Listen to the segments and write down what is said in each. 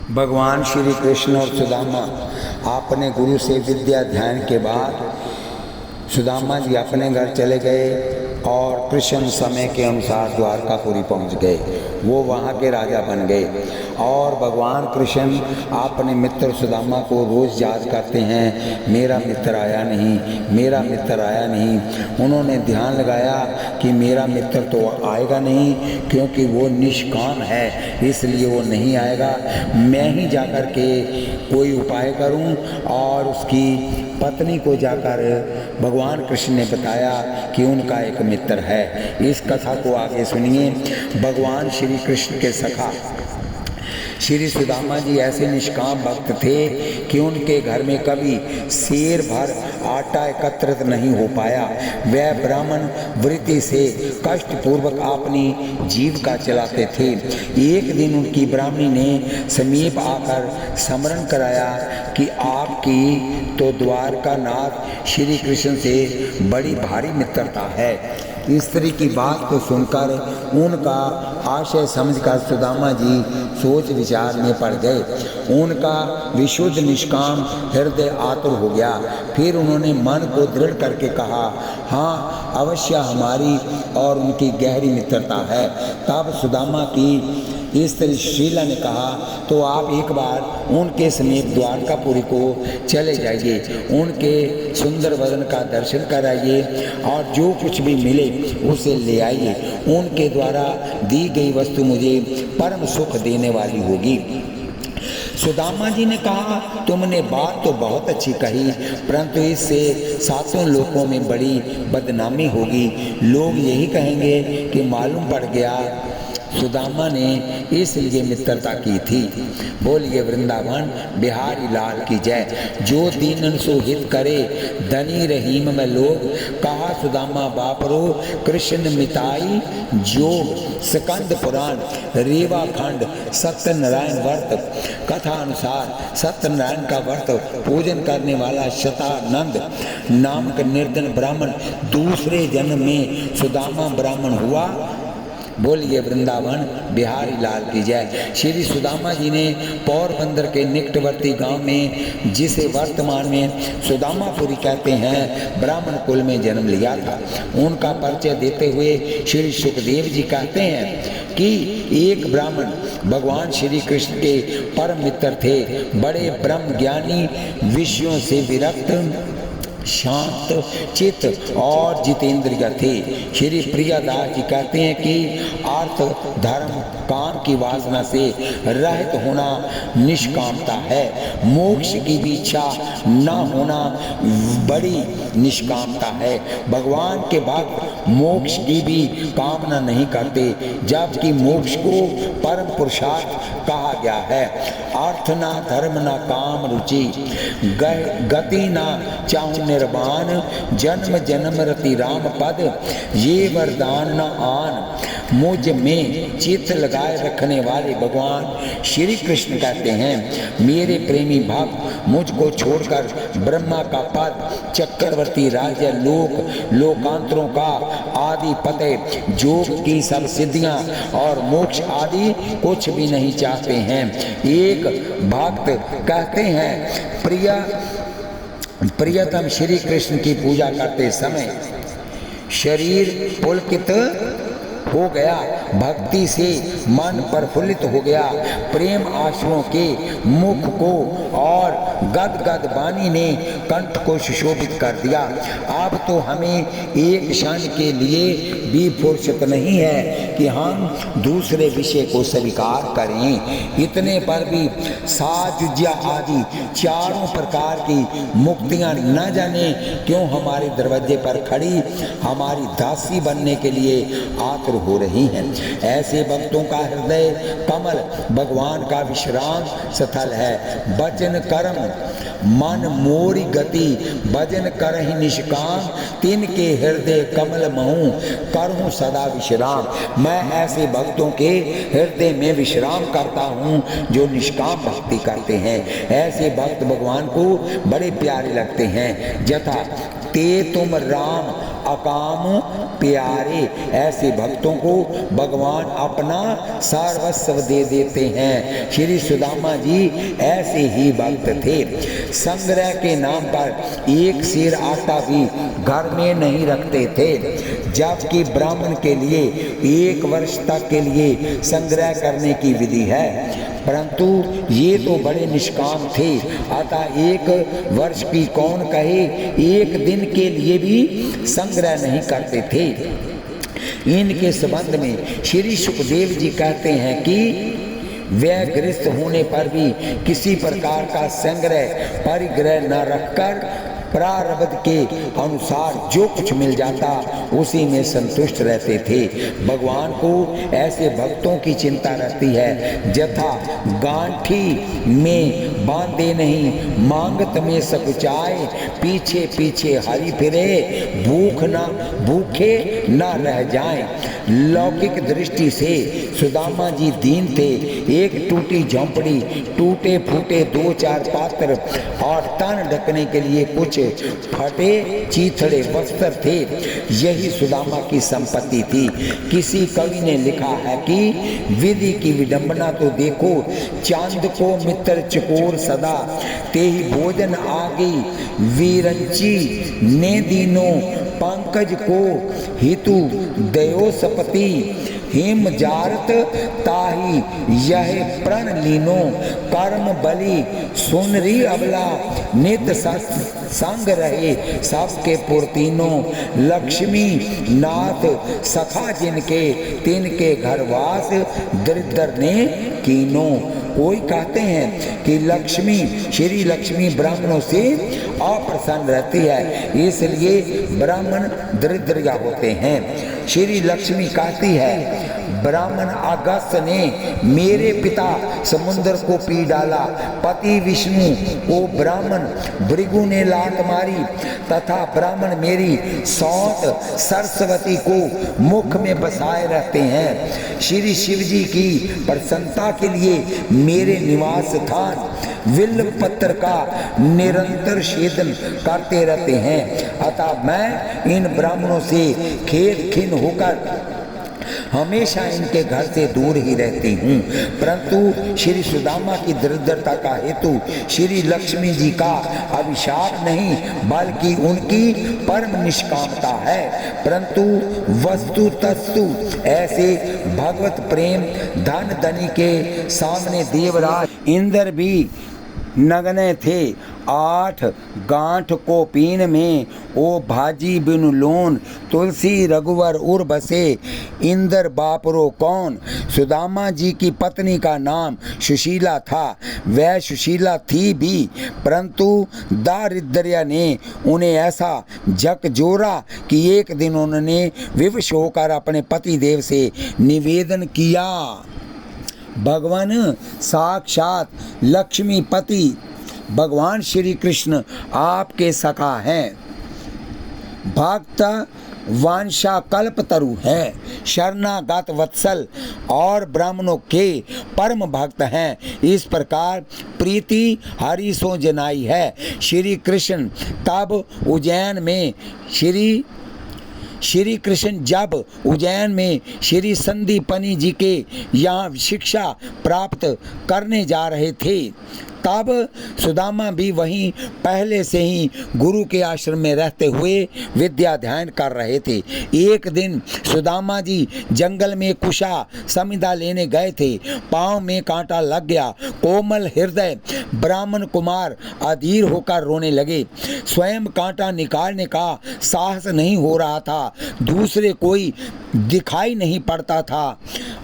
भगवान श्री कृष्ण और सुदामा अपने गुरु से विद्या ध्यान के बाद सुदामा जी अपने घर चले गए और कृष्ण समय के अनुसार द्वारकापुरी पहुंच गए। वो वहाँ के राजा बन गए और भगवान कृष्ण अपने मित्र सुदामा को रोज़ याद करते हैं, मेरा मित्र आया नहीं, मेरा मित्र आया नहीं। उन्होंने ध्यान लगाया कि मेरा मित्र तो आएगा नहीं क्योंकि वो निष्काम है, इसलिए वो नहीं आएगा। मैं ही जाकर के कोई उपाय करूं। और उसकी पत्नी को जाकर भगवान कृष्ण ने बताया कि उनका एक मित्र है। इस कथा को आगे सुनिए। भगवान श्री कृष्ण के सखा श्री सुदामा जी ऐसे निष्काम भक्त थे कि उनके घर में कभी सेर भर आटा एकत्रित नहीं हो पाया। वह ब्राह्मण वृत्ति से कष्टपूर्वक अपनी जीविका चलाते थे। एक दिन उनकी ब्राह्मणी ने समीप आकर स्मरण कराया कि आपकी तो द्वारकानाथ श्री कृष्ण से बड़ी भारी मित्रता है। स्त्री की बात को सुनकर उनका आशय समझकर सुदामा जी सोच विचार में पड़ गए। उनका विशुद्ध निष्काम हृदय आतुर हो गया। फिर उन्होंने मन को दृढ़ करके कहा, हाँ अवश्य हमारी और उनकी गहरी मित्रता है। तब सुदामा की स्त्री शीला ने कहा, तो आप एक बार उनके समीप द्वारकापुरी को चले जाइए, उनके सुंदर वदन का दर्शन कराइए और जो कुछ भी मिले उसे ले आइए। उनके द्वारा दी गई वस्तु मुझे परम सुख देने वाली होगी। सुदामा जी ने कहा, तुमने बात तो बहुत अच्छी कही, परंतु इससे सातों लोकों में बड़ी बदनामी होगी। लोग यही कहेंगे कि मालूम पड़ गया सुदामा ने इसलिए मित्रता की थी। बोलिए वृंदावन बिहारी लाल की जय। जो दीनन सो हित करे धनी रहीम में लोग, कहा सुदामा बापरो कृष्ण मिताई जोग। स्कंद पुराण रेवा खंड सत्यनारायण व्रत कथा अनुसार सत्यनारायण का व्रत पूजन करने वाला शतानंद नामक निर्धन ब्राह्मण दूसरे जन्म में सुदामा ब्राह्मण हुआ। बोलिए वृंदावन बिहारी लाल की जय। श्री सुदामा जी ने पोरबंदर के निकटवर्ती गांव में, जिसे वर्तमान में सुदामापुरी कहते हैं, ब्राह्मण कुल में जन्म लिया था। उनका परिचय देते हुए श्री सुखदेव जी कहते हैं कि एक ब्राह्मण भगवान श्री कृष्ण के परम मित्र थे। बड़े ब्रह्म ज्ञानी, विषयों से विरक्त, शांत चित्त और जितेंद्रिय थे। श्री प्रियादास जी कहते हैं कि अर्थ धर्म काम की वासना से रहित होना निष्कामता है। मोक्ष की भी इच्छा न होना बड़ी निष्कामता है। भगवान के भक्त मोक्ष की भी कामना नहीं करते, जबकि मोक्ष को परम पुरुषार्थ कहा गया है। अर्थ ना धर्म ना काम रुचि, गति ना चाहूं निर्वाण, जन्म जन्म रति राम पद, ये वरदान न आन। मुझ में चित्त लगाए रखने वाले भगवान श्री कृष्ण कहते हैं, मेरे प्रेमी भक्त मुझको छोड़कर ब्रह्मा का पद, चक्रवर्ती राज्य लोक लोकांतरों का आदि पते, जोग की सब सिद्धियां और मोक्ष आदि कुछ भी नहीं चाहते हैं। एक भक्त कहते हैं, प्रियतम श्री कृष्ण की पूजा करते समय शरीर पुलकित हो गया, भक्ति से मन प्रफुल्लित हो गया, प्रेम आंसुओं के मुख को और गदगद वाणी ने कंठ को सुशोभित कर दिया। अब तो हमें एक क्षण के लिए भी फुर्सत नहीं है कि हम दूसरे विषय को स्वीकार करें। इतने पर भी साजुज्या आदि चारों प्रकार की मुक्तियां न जाने क्यों हमारे दरवाजे पर खड़ी हमारी दासी बनने के लिए आतुर हो रही हैं। ऐसे भक्तों का हृदय कमल भगवान का विश्राम स्थल है। वचन कर्म मन मोरी गति, भजन करहि निष्काम, तिनके हृदय कमल महूं करहूं सदा विश्राम। मैं ऐसे भक्तों के हृदय में विश्राम करता हूँ जो निष्काम भक्ति करते हैं। ऐसे भक्त भगवान को बड़े प्यारे लगते हैं। यथा ते तुम राम अकाम प्यारे। ऐसे भक्तों को भगवान अपना सर्वस्व दे देते हैं। श्री सुदामा जी ऐसे ही भक्त थे। संग्रह के नाम पर एक सेर आटा भी घर में नहीं रखते थे, जबकि ब्राह्मण के लिए 1 वर्ष तक के लिए संग्रह करने की विधि है। परंतु ये तो बड़े निष्काम थे, अतः 1 वर्ष की कौन कहे, 1 दिन के लिए भी संग्रह नहीं करते थे। इनके संबंध में श्री सुखदेव जी कहते हैं कि वह गृहस्थ होने पर भी किसी प्रकार का संग्रह परिग्रह न रखकर प्रारब्ध के अनुसार जो कुछ मिल जाता उसी में संतुष्ट रहते थे। भगवान को ऐसे भक्तों की चिंता रहती है, जथा गांठी में बांधे नहीं, मांगत में सकुचाए, पीछे पीछे हरी फिरे, भूखे न रह जाएं। लौकिक दृष्टि से सुदामा जी दीन थे। एक टूटी झोंपड़ी, टूटे फूटे 2-4 पात्र और तन ढकने के लिए कुछ फटे चीथड़े वस्त्र थे, यही सुदामा की संपत्ति थी। किसी कवि ने लिखा है कि विधि की विडंबना तो देखो, चांद को मित्र चकोर सदा, तेहि भोजन आगे वीरंची ने दीनो, पंकज को हितु दयो सपति, हिम जारत ताही यह प्रण लीनो, कर्म बलि सुनरी अबला, नित संग रहे सबके पुरतीनो, लक्ष्मी नाथ सखा जिनके, तिनके घरवास दरिद्र ने कीनो। कोई कहते हैं कि लक्ष्मी, श्री लक्ष्मी ब्राह्मणों से अप्रसन्न रहती है, इसलिए ब्राह्मण दरिद्र होते हैं। श्री लक्ष्मी कहती है, ब्राह्मण अगस्त ने मेरे पिता समुद्र को पी डाला, पति विष्णु को ब्राह्मण भृगु ने लात मारी, तथा ब्राह्मण मेरी सौत सरस्वती को मुख में बसाए रहते हैं। श्री शिव जी की प्रसन्नता के लिए मेरे निवास स्थान विल्व पत्र का निरंतर छेदन करते रहते हैं, अतः मैं इन ब्राह्मणों से खेद खिन्न होकर हमेशा इनके घर से दूर ही रहती हूँ। परंतु श्री सुदामा की दरिद्रता का हेतु श्री लक्ष्मी जी का अभिशाप नहीं, बल्कि उनकी परम निष्कामता है। परंतु वस्तु तस्तु ऐसे भगवत प्रेम धन धनी के सामने देवराज इंद्र भी नगने थे। 8 गांठ को पीन में ओ भाजी बिनु लोन, तुलसी रघुवर उर बसे इंद्र बापरो कौन। सुदामा जी की पत्नी का नाम सुशीला था। वह सुशीला थी भी, परंतु दारिद्र्य ने उन्हें ऐसा झकझोरा कि एक दिन उन्होंने विवश होकर अपने पति देव से निवेदन किया, भगवान साक्षात लक्ष्मीपति भगवान श्री कृष्ण आपके सखा हैं, भक्त वांछा कल्प तरु है, शरणागत वत्सल और ब्राह्मणों के परम भक्त हैं। इस प्रकार प्रीति हरि सो जनाई है। श्री कृष्ण तब उज्जैन में श्री कृष्ण जब उज्जैन में श्री संदीपनी जी के यहाँ शिक्षा प्राप्त करने जा रहे थे, तब सुदामा भी वहीं पहले से ही गुरु के आश्रम में रहते हुए विद्या ध्यान कर रहे थे। एक दिन सुदामा जी जंगल में कुशा समिधा लेने गए थे। पांव में कांटा लग गया। कोमल हृदय ब्राह्मण कुमार अधीर होकर रोने लगे। स्वयं कांटा निकालने का साहस नहीं हो रहा था, दूसरे कोई दिखाई नहीं पड़ता था।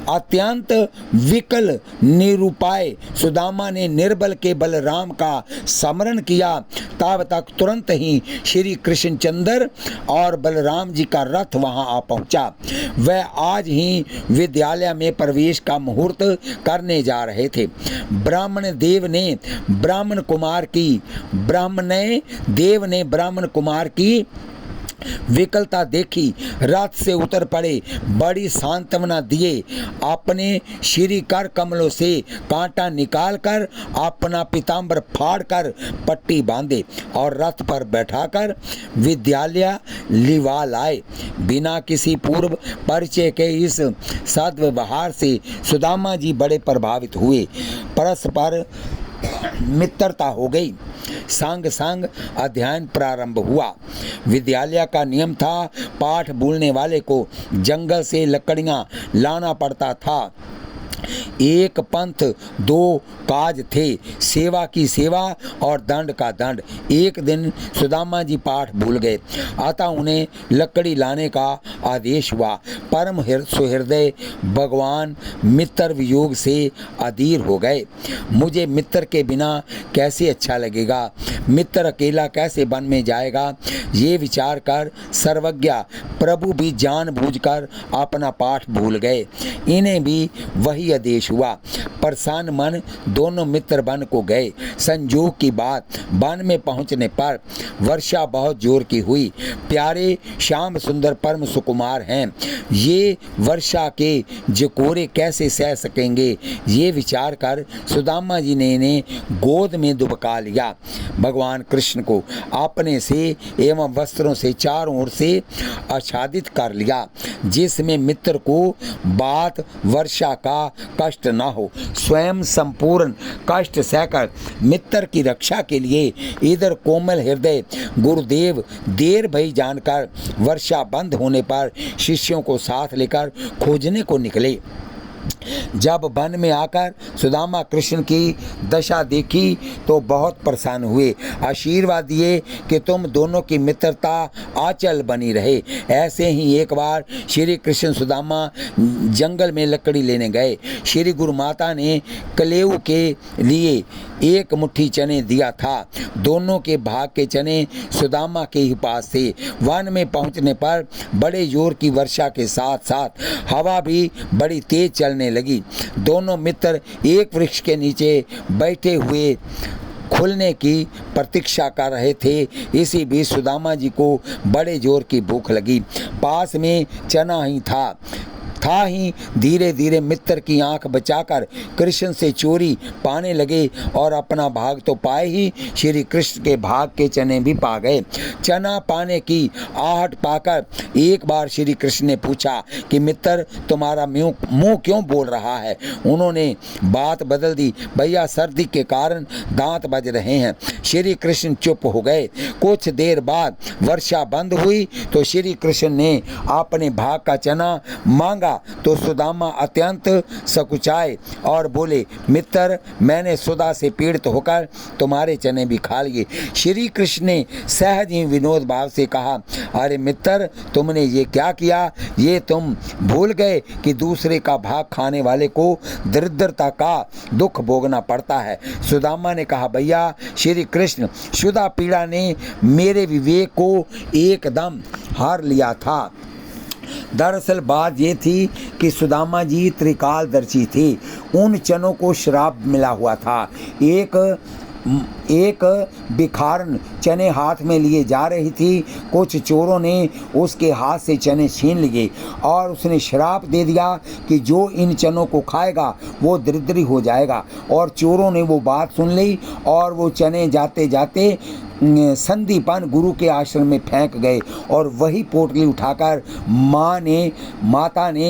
अत्यंत विकल निरुपाय सुदामा ने निर्बल के बलराम का स्मरण किया। तब तक तुरंत ही श्री कृष्णचंद्र और बलराम जी का रथ वहां आ पहुंचा। वह आज ही विद्यालय में प्रवेश का मुहूर्त करने जा रहे थे। ब्राह्मण देव ने ब्राह्मण कुमार की विकलता देखी रथ से उतर पड़े, बड़ी सांत्वना दिए, अपने श्री कर कमलों से कांटा निकालकर अपना पीताम्बर फाड़कर पट्टी बांधे और रथ पर बैठाकर विद्यालय लिवा लाए। बिना किसी पूर्व परिचय के इस सद्व्यवहार से सुदामा जी बड़े प्रभावित हुए। परस्पर मित्रता हो गई। संग संग अध्ययन प्रारंभ हुआ। विद्यालय का नियम था, पाठ भूलने वाले को जंगल से लकड़ियां लाना पड़ता था। एक पंथ दो काज थे, सेवा की सेवा और दंड का दंड। एक दिन सुदामा जी पाठ भूल गए, अतः उन्हें लकड़ी लाने का आदेश हुआ। परम सुहृदय भगवान मित्र वियोग से अधीर हो गए। मुझे मित्र के बिना कैसे अच्छा लगेगा, मित्र अकेला कैसे वन में जाएगा, ये विचार कर सर्वज्ञ प्रभु भी जानबूझकर अपना पाठ भूल गए। इन्हें भी वही आदेश हुआ। प्रसन्न मन दोनों मित्र वन को गए। संजोग की बात, वन में पहुंचने पर वर्षा बहुत जोर की हुई। प्यारे श्याम सुंदर परम सुकुमार हैं, ये वर्षा के जकोरे कैसे सह सकेंगे, ये विचार कर सुदामा जी ने इन्हें गोद में दुबका लिया। भगवान कृष्ण को अपने से एवं वस्त्रों से चारों ओर से आच्छादित कर लिया, जिसमें मित्र को बात वर्षा का कष्ट न हो। स्वयं संपूर्ण कष्ट सहकर मित्र की रक्षा के लिए इधर कोमल हृदय गुरुदेव देर भई जानकर वर्षा बंद होने पर शिष्यों को साथ लेकर खोजने को निकले। जब वन में आकर सुदामा कृष्ण की दशा देखी तो बहुत प्रसन्न हुए। आशीर्वाद दिए कि तुम दोनों की मित्रता आचल बनी रहे। ऐसे ही एक बार श्री कृष्ण सुदामा जंगल में लकड़ी लेने गए। श्री गुरु माता ने कलेऊ के लिए एक मुट्ठी चने दिया था। दोनों के भाग के चने सुदामा के ही पास थे। वन में पहुंचने पर बड़े जोर की वर्षा के साथ साथ हवा भी बड़ी तेज चलने लगी। दोनों मित्र एक वृक्ष के नीचे बैठे हुए खुलने की प्रतीक्षा कर रहे थे। इसी बीच सुदामा जी को बड़े जोर की भूख लगी। पास में चना ही था ही धीरे धीरे मित्र की आंख बचाकर कृष्ण से चोरी पाने लगे और अपना भाग तो पाए ही श्री कृष्ण के भाग के चने भी पा गए। चना पाने की आहट पाकर एक बार श्री कृष्ण ने पूछा कि मित्र तुम्हारा मुंह क्यों बोल रहा है। उन्होंने बात बदल दी, भैया सर्दी के कारण दांत बज रहे हैं। श्री कृष्ण चुप हो गए। कुछ देर बाद वर्षा बंद हुई तो श्री कृष्ण ने अपने भाग का चना मांगा तो सुदामा अत्यंत सकुचाए और बोले, मित्र मैंने सुधा से पीड़ित होकर तुम्हारे चने भी खा लिए। श्री कृष्ण ने सहज ही विनोद भाव से कहा, अरे मित्र तुमने ये क्या किया, ये तुम भूल गए कि दूसरे का भाग खाने वाले को दरिद्रता का दुख भोगना पड़ता है। सुदामा ने कहा, भैया श्री कृष्ण क्षुधा पीड़ा ने मेरे विवेक को एकदम हार लिया था। दरअसल बात ये थी कि सुदामा जी त्रिकालदर्शी थे। उन चनों को श्राप मिला हुआ था। एक बिखारन चने हाथ में लिए जा रही थी। कुछ चोरों ने उसके हाथ से चने छीन लिए और उसने श्राप दे दिया कि जो इन चनों को खाएगा वो दरिद्री हो जाएगा। और चोरों ने वो बात सुन ली और वो चने जाते जाते संदीपन गुरु के आश्रम में फेंक गए और वही पोटली उठाकर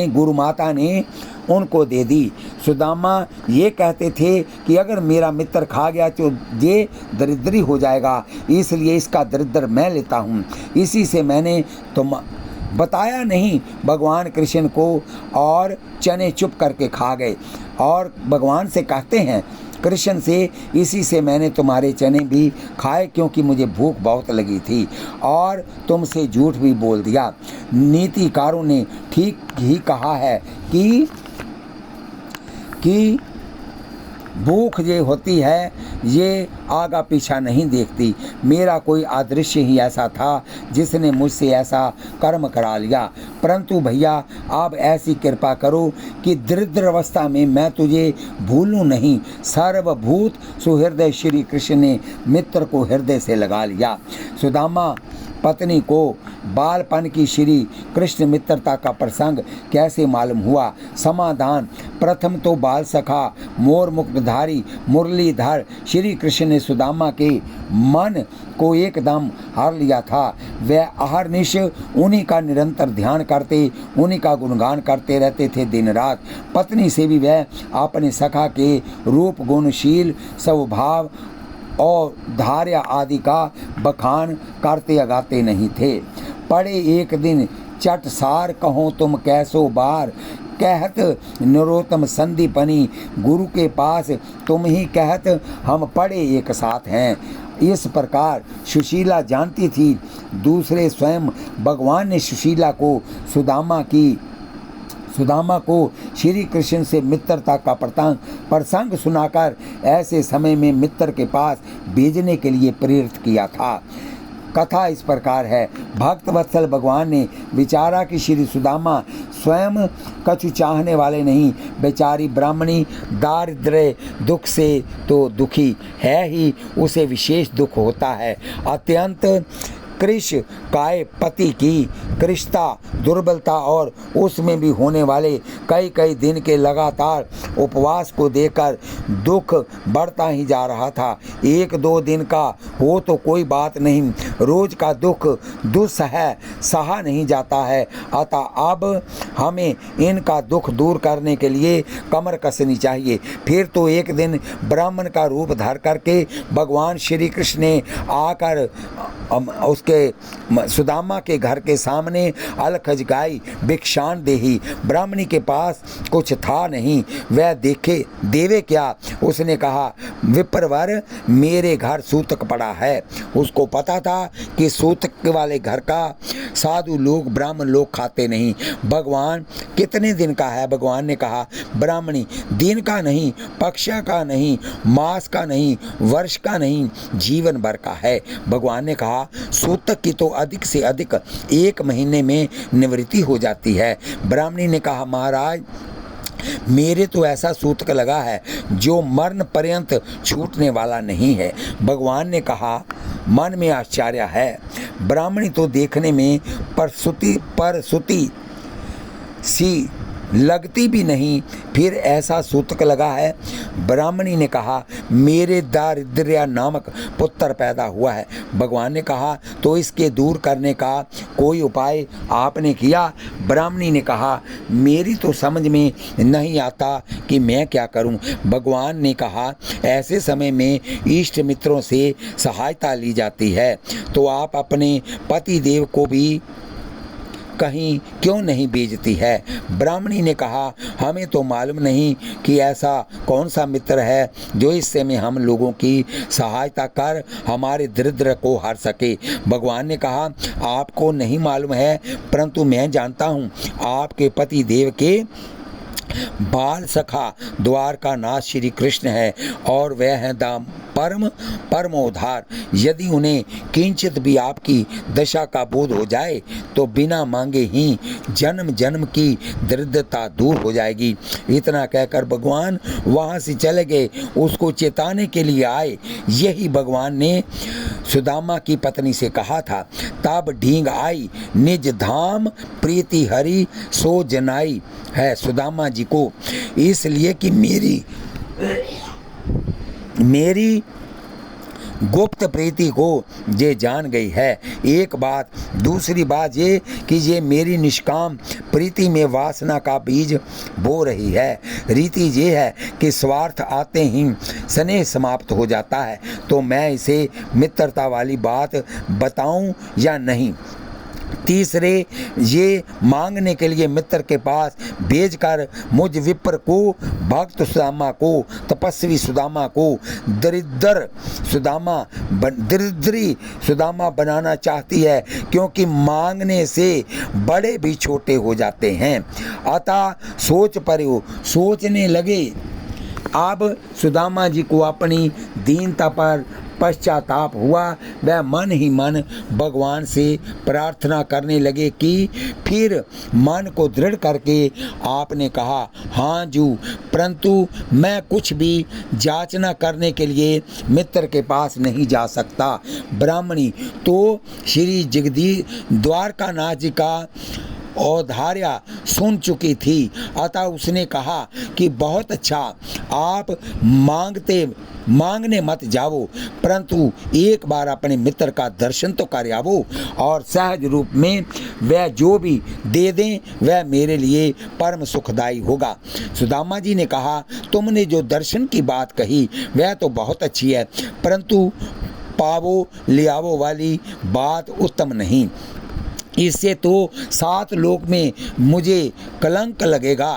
गुरु माता ने उनको दे दी। सुदामा ये कहते थे कि अगर मेरा मित्र खा गया तो ये दरिद्री हो जाएगा, इसलिए इसका दरिद्र मैं लेता हूँ। इसी से मैंने तुम बताया नहीं भगवान कृष्ण को और चने चुप करके खा गए। और भगवान से कहते हैं कृष्ण से, इसी से मैंने तुम्हारे चने भी खाए क्योंकि मुझे भूख बहुत लगी थी और तुमसे झूठ भी बोल दिया। नीतिकारों ने ठीक ही कहा है कि भूख ये होती है ये आगा पीछा नहीं देखती। मेरा कोई अदृश्य ही ऐसा था जिसने मुझसे ऐसा कर्म करा लिया। परंतु भैया आप ऐसी कृपा करो कि दरिद्र अवस्था में मैं तुझे भूलूं नहीं। सर्वभूत सुहृदय श्री कृष्ण ने मित्र को हृदय से लगा लिया। सुदामा पत्नी को बालपन की श्री कृष्ण मित्रता का प्रसंग कैसे मालूम हुआ? समाधान: प्रथम तो बाल सखा मोर मुक्तधारी मुरलीधर श्री कृष्ण ने सुदामा के मन को एकदम हर लिया था। वह अहर्निश उन्हीं का निरंतर ध्यान करते, उन्हीं का गुणगान करते रहते थे दिन रात। पत्नी से भी वह अपने सखा के रूप, गुणशील स्वभाव और धार्य आदि का बखान करते अगाते नहीं थे। पड़े एक दिन चट सार कहो तुम कैसो बार, कहत नरोत्तम संदीपनी गुरु के पास तुम ही कहत हम पड़े एक साथ हैं। इस प्रकार सुशीला जानती थी। दूसरे स्वयं भगवान ने सुशीला को सुदामा को श्री कृष्ण से मित्रता का प्रसंग सुनाकर ऐसे समय में मित्र के पास भेजने के लिए प्रेरित किया था। कथा इस प्रकार है। भक्त वत्सल भगवान ने विचारा कि श्री सुदामा स्वयं कछु चाहने वाले नहीं, बेचारी ब्राह्मणी दारिद्र्य दुख से तो दुखी है ही, उसे विशेष दुख होता है। अत्यंत कृश काय पति की कृष्णता दुर्बलता और उसमें भी होने वाले कई दिन के लगातार उपवास को देखकर दुख बढ़ता ही जा रहा था। एक दो दिन का हो तो कोई बात नहीं, रोज का दुख दुस्सह सहा नहीं जाता है। अतः अब हमें इनका दुख दूर करने के लिए कमर कसनी चाहिए। फिर तो एक दिन ब्राह्मण का रूप धर करके भगवान श्री कृष्ण ने आकर उसके सुदामा के घर के सामने अलखज गाई भिक्षान देही। ब्राह्मणी के पास कुछ था नहीं, वह देवे क्या? उसने कहा, विप्रवर मेरे घर सूतक पड़ा है। उसको पता था कि सूतक वाले घर का साधु लोग ब्राह्मण लोग खाते नहीं। भगवान कितने दिन का है? भगवान ने कहा, ब्राह्मणी दिन का नहीं, पक्ष का नहीं, मास का नहीं, वर्ष का नहीं, जीवन भर का है। भगवान ने कहा, सूतक की तो अधिक से अधिक 1 महीने में निवृत्ति हो जाती है। ब्राह्मणी ने कहा, महाराज मेरे तो ऐसा सूतक लगा है जो मरण पर्यंत छूटने वाला नहीं है। भगवान ने कहा, मन में आश्चर्य है, ब्राह्मणी तो देखने में परसुती सी लगती भी नहीं, फिर ऐसा सूतक लगा है। ब्राह्मणी ने कहा, मेरे दारिद्र्य नामक पुत्र पैदा हुआ है। भगवान ने कहा, तो इसके दूर करने का कोई उपाय आपने किया? ब्राह्मणी ने कहा, मेरी तो समझ में नहीं आता कि मैं क्या करूं। भगवान ने कहा, ऐसे समय में इष्ट मित्रों से सहायता ली जाती है, तो आप अपने पति देव को भी कहीं क्यों नहीं भेजती है? ब्राह्मणी ने कहा, हमें तो मालूम नहीं कि ऐसा कौन सा मित्र है जो इस समय हम लोगों की सहायता कर हमारे दरिद्र को हर सके। भगवान ने कहा, आपको नहीं मालूम है, परंतु मैं जानता हूँ। आपके पति देव के बाल सखा द्वारकानाथ श्री कृष्ण है और वह है परमोद्धार। यदि उन्हें किंचित भी आपकी दशा का बोध हो जाए तो बिना मांगे ही जन्म जन्म की दरिद्रता दूर हो जाएगी। इतना कहकर भगवान वहाँ से चले गए। उसको चेताने के लिए आए। यही भगवान ने सुदामा की पत्नी से कहा था। तब ढींग आई निज धाम प्रीति हरि सो जनाई है सुदामा जी को, इसलिए कि मेरी गुप्त प्रीति को ये जान गई है। एक बात। दूसरी बात ये कि ये मेरी निष्काम प्रीति में वासना का बीज बो रही है। रीति ये है कि स्वार्थ आते ही स्नेह समाप्त हो जाता है। तो मैं इसे मित्रता वाली बात बताऊं या नहीं? तीसरे, ये मांगने के लिए मित्र के पास भेजकर मुझ विप्र को, भक्त सुदामा को, तपस्वी सुदामा को दरिद्री सुदामा बनाना चाहती है, क्योंकि मांगने से बड़े भी छोटे हो जाते हैं। अतः सोचने लगे। अब सुदामा जी को अपनी दीनता पर पश्चाताप हुआ, वह मन ही मन भगवान से प्रार्थना करने लगे कि फिर मन को दृढ़ करके आपने कहा, हाँ जू, परंतु मैं कुछ भी जांचना करने के लिए मित्र के पास नहीं जा सकता। ब्राह्मणी तो श्री द्वारकानाथ जी का औदार्य सुन चुकी थी, अतः उसने कहा कि बहुत अच्छा, आप मांगने मत जाओ, परंतु एक बार अपने मित्र का दर्शन तो कर आवो, और सहज रूप में वह जो भी दे दें वह मेरे लिए परम सुखदायी होगा। सुदामा जी ने कहा, तुमने जो दर्शन की बात कही वह तो बहुत अच्छी है, परंतु पावो ले आवो वाली बात उत्तम नहीं। इससे तो 7 लोक में मुझे कलंक लगेगा।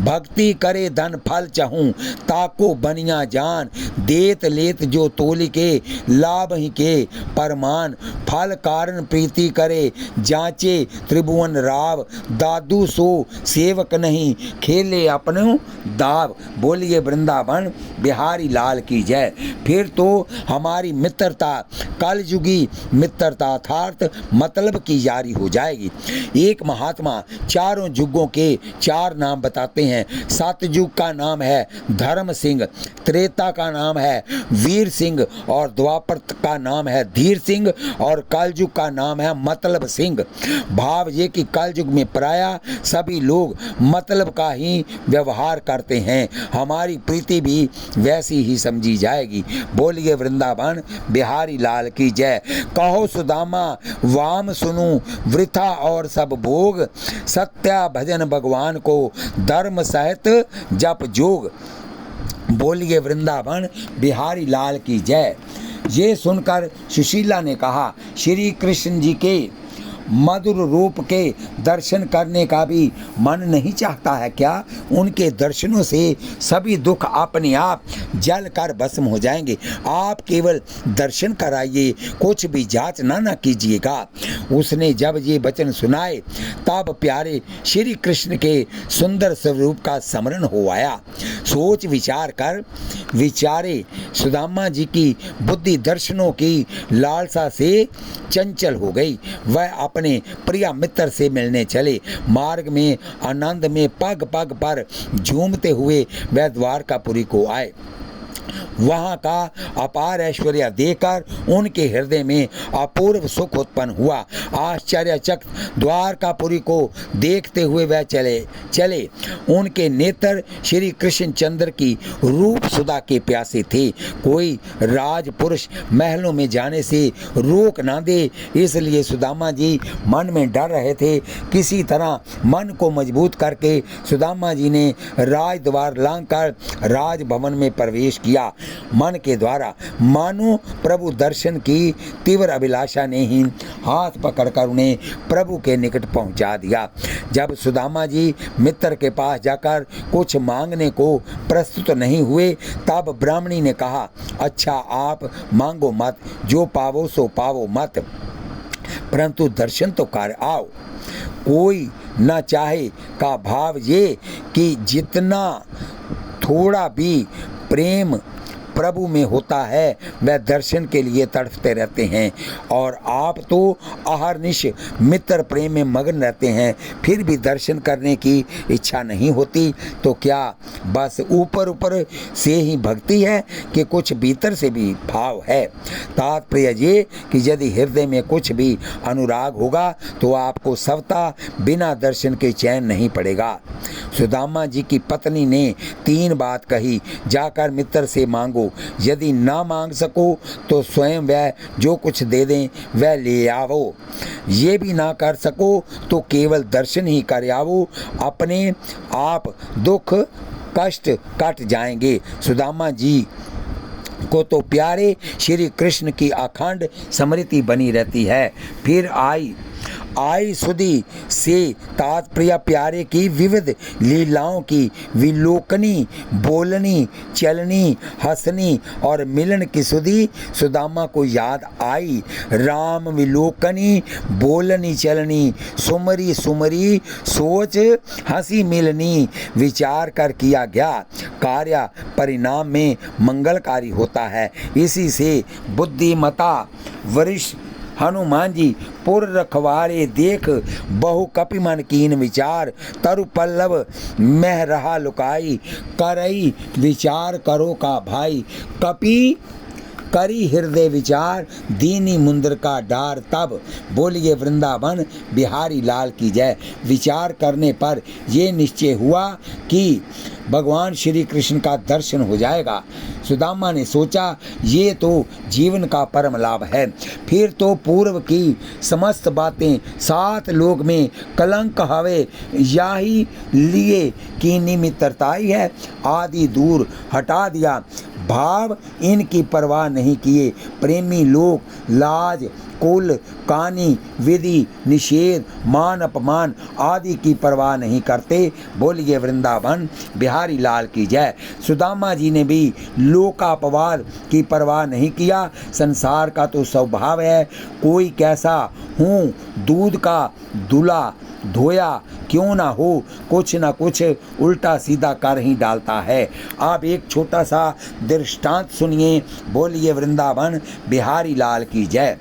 भक्ति करे धन फल चाहूँ, ताको बनिया जान, देत लेत जो तोली के, लाभ ही के परमान, फल कारण प्रीति करे, जांचे त्रिभुवन राव, दादू सो सेवक नहीं, खेले अपनो दाव। बोलिए वृंदावन बिहारी लाल की जय। फिर तो हमारी मित्रता कलयुगी मित्रता अर्थात मतलब की जारी हो जाएगी। एक महात्मा चारों युगों के 4 नाम बताते हैं। सतयुग का नाम है धर्म सिंह, त्रेता का नाम है वीर सिंह, और द्वापर का नाम है धीर सिंह, और कलयुग का नाम है मतलब सिंह। भाव ये कि कलयुग में प्रायः सभी लोग मतलब का ही व्यवहार करते हैं। हमारी प्रीति भी वैसी ही समझी जाएगी। बोलिए वृंदावन बिहारी लाल की जय। कहो सुदामा वाम सुनु वृथा और सब भोग, सत्या भजन भगवान को धर्म सहित जप जोग। बोलिए वृंदावन बिहारी लाल की जय। ये सुनकर सुशीला ने कहा, श्री कृष्ण जी के मधुर रूप के दर्शन करने का भी मन नहीं चाहता है क्या? उनके दर्शनों से सभी दुख अपने आप जल कर भस्म हो जाएंगे। आप केवल दर्शन कराइए, कुछ भी जांच ना कीजिएगा। उसने जब ये वचन सुनाए तब प्यारे श्री कृष्ण के सुंदर स्वरूप का स्मरण हो आया। सोच विचार कर विचारे सुदामा जी की बुद्धि दर्शनों की लालसा से चंचल हो गई। वह अपने प्रिय मित्र से मिलने चले। मार्ग में आनंद में पग पग पर झूमते हुए वह द्वारकापुरी को आए। वहाँ का अपार ऐश्वर्य देखकर उनके हृदय में अपूर्व सुख उत्पन्न हुआ। आश्चर्यचकित द्वारकापुरी को देखते हुए वह चले। उनके नेत्र श्री कृष्णचंद्र की रूप सुधा के प्यासे थे। कोई राजपुरुष महलों में जाने से रोक ना दे, इसलिए सुदामा जी मन में डर रहे थे। किसी तरह मन को मजबूत करके सुदामा जी ने राजद्वार लांघकर राजभवन में प्रवेश किया। मन के द्वारा मानो प्रभु दर्शन की तीव्र अभिलाषा ने ही हाथ पकड़कर उन्हें प्रभु के निकट पहुंचा दिया। जब सुदामा जी मित्र के पास जाकर कुछ मांगने को प्रस्तुत नहीं हुए तब ब्राह्मणी ने कहा, अच्छा आप मांगो मत, जो पावो सो पावो मत, परंतु दर्शन तो कर आओ। कोई न चाहे का भाव ये कि जितना थोड़ा भी प्रेम प्रभु में होता है वह दर्शन के लिए तड़पते रहते हैं, और आप तो अहर्निश मित्र प्रेम में मगन रहते हैं, फिर भी दर्शन करने की इच्छा नहीं होती। तो क्या बस ऊपर ऊपर से ही भक्ति है कि कुछ भीतर से भी भाव है? तात्पर्य ये कि यदि हृदय में कुछ भी अनुराग होगा तो आपको स्वतः बिना दर्शन के चैन नहीं पड़ेगा। सुदामा जी की पत्नी ने 3 बात कही, जाकर मित्र से मांगो, यदि ना मांग सको तो स्वयं वह जो कुछ दे दें वह ले आवो, ये भी ना कर सको तो केवल दर्शन ही कर आवो, अपने आप दुख कष्ट कट जाएंगे। सुदामा जी को तो प्यारे श्री कृष्ण की अखंड स्मृति बनी रहती है। फिर आई आई सुधी से तात्पर्य प्यारे की विविध लीलाओं की विलोकनी, बोलनी, चलनी, हंसनी और मिलन की सुधी सुदामा को याद आई। राम विलोकनी, बोलनी चलनी, सुमरी सुमरी, सोच हंसी मिलनी, विचार कर किया गया कार्य परिणाम में मंगलकारी होता है। इसी से बुद्धिमता वरिष्ठ हनुमान जी पुर रखवारे देख बहु कपि मन कीन विचार, तरु पल्लव मह रहा लुकाई, करई विचार करो का भाई, कपि करी हृदय विचार, दीनी मुंदर का डार। तब बोलिए वृंदावन बिहारी लाल की जय। विचार करने पर ये निश्चय हुआ कि भगवान श्री कृष्ण का दर्शन हो जाएगा। सुदामा ने सोचा ये तो जीवन का परम लाभ है। फिर तो पूर्व की समस्त बातें 7 लोक में कलंक हवे, याही लिए की निमित्तरताई है आदि दूर हटा दिया। भाव इनकी परवाह नहीं किए। प्रेमी लोग लाज, कुल, कानी, विधि, निषेध, मान अपमान आदि की परवाह नहीं करते। बोलिए वृंदावन बिहारी लाल की जय। सुदामा जी ने भी लोकापवाद की परवाह नहीं किया। संसार का तो स्वभाव है, कोई कैसा हूँ दूध का दूल्हा धोया क्यों ना हो, कुछ ना कुछ उल्टा सीधा कर ही डालता है। आप एक छोटा सा दृष्टांत सुनिए। बोलिए वृंदावन बिहारी लाल की जय।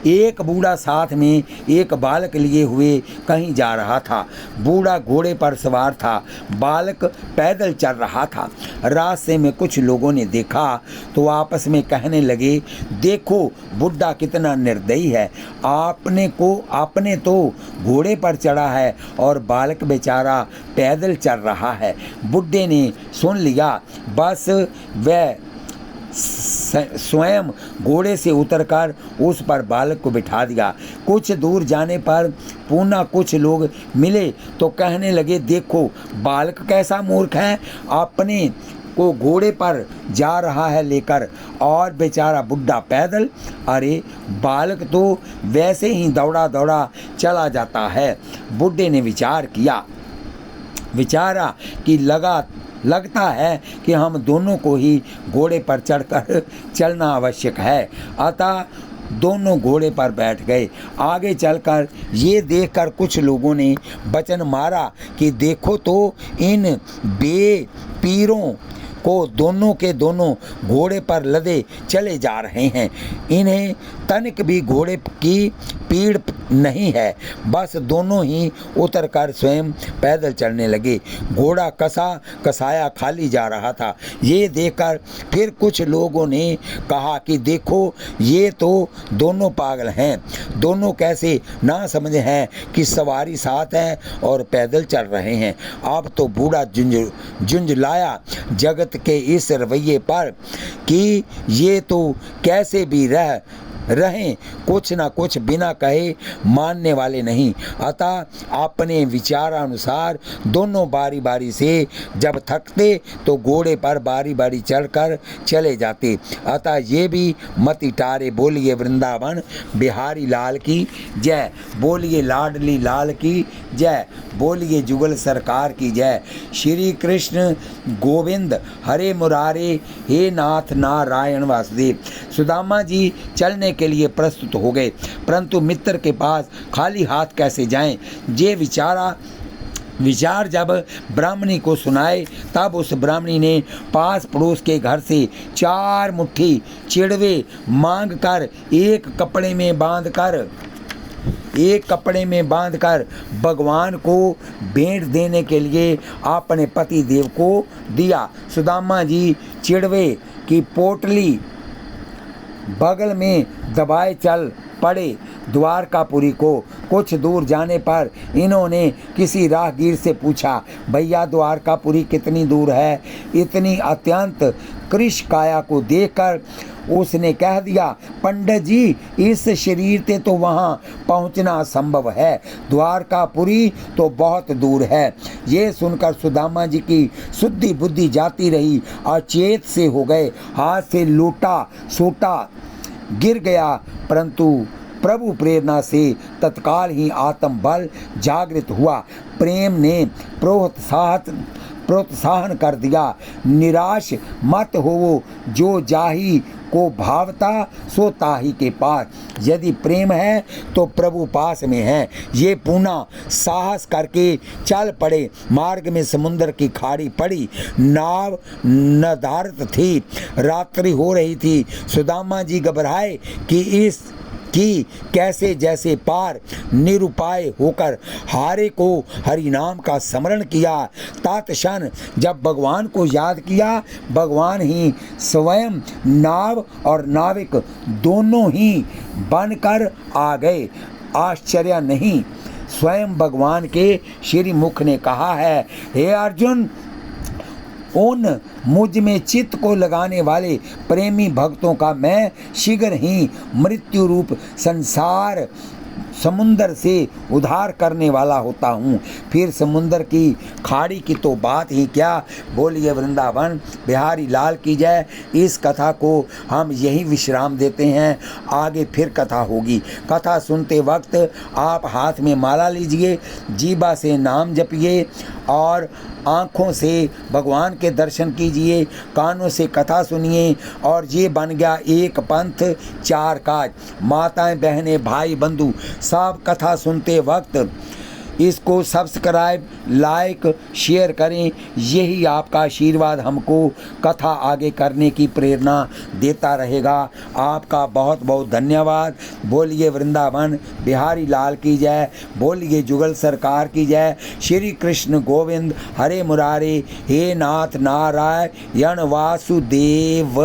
एक बूढ़ा साथ में एक बालक लिए हुए कहीं जा रहा था। बूढ़ा घोड़े पर सवार था, बालक पैदल चल रहा था। रास्ते में कुछ लोगों ने देखा तो आपस में कहने लगे, देखो बुढ़ा कितना निर्दयी है, आपने तो घोड़े पर चढ़ा है और बालक बेचारा पैदल चल रहा है। बुढ़े ने सुन लिया, बस वह स्वयं घोड़े से उतरकर उस पर बालक को बिठा दिया। कुछ दूर जाने पर पुनः कुछ लोग मिले तो कहने लगे, देखो बालक कैसा मूर्ख है, अपने को घोड़े पर जा रहा है लेकर और बेचारा बुढ़ा पैदल। अरे बालक तो वैसे ही दौड़ा दौड़ा चला जाता है। बुढ़े ने विचारा कि लगता है कि हम दोनों को ही घोड़े पर चढ़कर चलना आवश्यक है। अतः दोनों घोड़े पर बैठ गए। आगे चलकर ये देखकर कुछ लोगों ने वचन मारा कि देखो तो इन बेपीरों को दोनों के दोनों घोड़े पर लदे चले जा रहे हैं। इन्हें तनिक भी घोड़े की पीड़ नहीं है, बस दोनों ही उतरकर स्वयं पैदल चलने लगे। घोड़ा कसाया खाली जा रहा था। ये देखकर फिर कुछ लोगों ने कहा कि देखो ये तो दोनों पागल हैं, दोनों कैसे ना समझे हैं कि सवारी साथ है और पैदल चल रहे हैं। अब तो बूढ़ा झुंझलाया जगत के इस रवैये पर कि ये तो कैसे भी रहें, कुछ ना कुछ बिना कहे मानने वाले नहीं। अतः अपने विचारानुसार दोनों बारी बारी से जब थकते तो घोड़े पर बारी बारी चढ़कर चले जाते। अतः ये भी मति टारे। बोलिए वृंदावन बिहारी लाल की जय। बोलिए लाडली लाल की जय। बोलिए जुगल सरकार की जय। श्री कृष्ण गोविंद हरे मुरारे, हे नाथ नारायण वासुदेव। सुदामा जी चलने के लिए प्रस्तुत हो गए, परंतु मित्र के पास खाली हाथ कैसे जाएं। ये विचार जब ब्राह्मणी को सुनाए तब उस ब्राह्मणी ने पास पड़ोस के घर से 4 मुट्ठी चिड़वे मांगकर एक कपड़े में बांधकर भगवान को भेंट देने के लिए अपने पति देव को दिया। सुदामा जी चिड़वे की पोटली बगल में दबाए चल पड़े द्वारकापुरी को। कुछ दूर जाने पर इन्होंने किसी राहगीर से पूछा, भैया द्वारकापुरी कितनी दूर है? इतनी अत्यंत कृश काया को देखकर उसने कह दिया, पंडित जी इस शरीर से तो वहाँ पहुँचना असंभव है, द्वारकापुरी तो बहुत दूर है। ये सुनकर सुदामा जी की शुद्धि बुद्धि जाती रही, अचेत से हो गए। हाथ से लोटा सोटा गिर गया, परंतु प्रभु प्रेरणा से तत्काल ही आत्म बल जागृत हुआ। प्रेम ने प्रोत्साहन कर दिया। निराश मत होवो, जो जाही को भावता सो ताही के पास। यदि प्रेम है तो प्रभु पास में है। ये पूना साहस करके चल पड़े। मार्ग में समुद्र की खाड़ी पड़ी। नाव नदारत थी। रात्रि हो रही थी। सुदामा जी घबराए कि कैसे जैसे पार। निरुपाय होकर हारे को हरि नाम का स्मरण किया। तत्क्षण जब भगवान को याद किया, भगवान ही स्वयं नाव और नाविक दोनों ही बनकर आ गए। आश्चर्य नहीं, स्वयं भगवान के श्री मुख ने कहा है, हे अर्जुन, उन मुझ में चित्त को लगाने वाले प्रेमी भक्तों का मैं शीघ्र ही मृत्यु रूप संसार समुंदर से उद्धार करने वाला होता हूँ। फिर समुंदर की खाड़ी की तो बात ही क्या। बोलिए वृंदावन बिहारी लाल की जय। इस कथा को हम यही विश्राम देते हैं, आगे फिर कथा होगी। कथा सुनते वक्त आप हाथ में माला लीजिए, जीभा से नाम जपिए और आँखों से भगवान के दर्शन कीजिए, कानों से कथा सुनिए। और ये बन गया एक पंथ चार काज। माताएं, बहनें, भाई, बंधु सब कथा सुनते वक्त इसको सब्सक्राइब, लाइक, शेयर करें। यही आपका आशीर्वाद हमको कथा आगे करने की प्रेरणा देता रहेगा। आपका बहुत बहुत धन्यवाद। बोलिए वृंदावन बिहारी लाल की जय। बोलिए जुगल सरकार की जय। श्री कृष्ण गोविंद हरे मुरारे, हे नाथ नारायण वासुदेव।